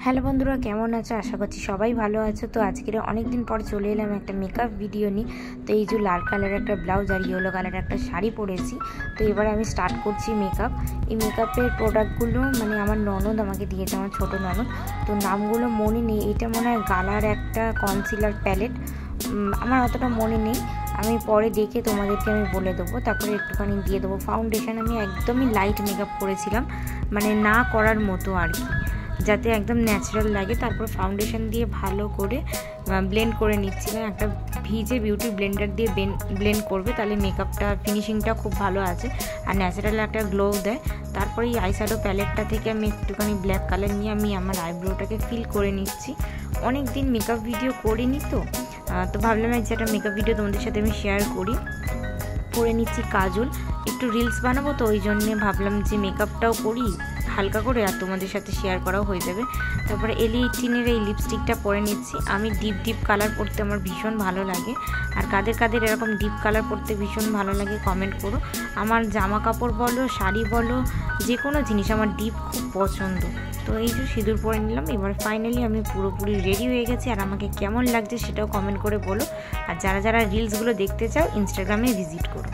Hello বন্ধুরা, কেমন আছো? আশা করছি সবাই ভালো আছো। তো আজকের অনেক দিন পর চলে এলাম একটা মেকআপ ভিডিও নিয়ে। তো এই যে লাল কালারের একটা ব্লাউজ আর ইয়েলো কালারের একটা শাড়ি পরেছি। তো এবারে আমি স্টার্ট করছি মেকআপ। এই মেকআপের প্রোডাক্টগুলো মানে আমার ননদ আমাকে দিয়েছে, আমার ছোটো ননদ। তো নামগুলো মনে নেই। এটা মনে হয় গালার একটা কনসিলার প্যালেট, আমার অতটা মনে নেই। আমি পরে দেখে তোমাদেরকে আমি বলে দেবো। তারপরে একটুখানি দিয়ে দেবো ফাউন্ডেশন। আমি একদমই লাইট মেকআপ করেছিলাম, মানে না করার মতো আর কি, যাতে একদম ন্যাচারাল লাগে। তারপর ফাউন্ডেশন দিয়ে ভালো করে ব্লেন্ড করে নিচ্ছিলাম। একটা ভিজে বিউটি ব্লেন্ডার দিয়ে ব্লেন্ড করবে, তাহলে মেকআপটা ফিনিশিংটা খুব ভালো আছে আর ন্যাচারাল একটা গ্লো দেয়। তারপরে এই আইশ্যাডো প্যালেটটা থেকে আমি একটুখানি ব্ল্যাক কালার নিয়ে আমি আমার আইব্রোটাকে ফিল করে নিচ্ছি। অনেক দিন মেকআপ ভিডিও করিনি, তো ভাবলাম যে একটা মেকআপ ভিডিও তোমাদের সাথে আমি শেয়ার করি। পরে নিচ্ছি কাজল, একটু রিলস বানাবো, তো ওই জন্যে ভাবলাম যে মেকআপটাও করি হালকা করে আর তোমাদের সাথে শেয়ার করাও হয়ে যাবে। তারপরে এলি18-এর এই লিপস্টিকটা পরে নিচ্ছি। আমি ডিপ কালার পরতে আমার ভীষণ ভালো লাগে। আর কাদের কাদের এরকম ডিপ কালার পরতে ভীষণ ভালো লাগে কমেন্ট করো। আমার জামা কাপড় বলো, শাড়ি বলো, যে কোনো জিনিস আমার ডিপ খুব পছন্দ। তো এই যে সিঁদুর পরে নিলাম। এবার ফাইনালি আমি পুরোপুরি রেডি হয়ে গেছি। আর আমাকে কেমন লাগছে সেটাও কমেন্ট করে বলো। আর যারা যারা রিলসগুলো দেখতে চাও ইনস্টাগ্রামে ভিজিট করো।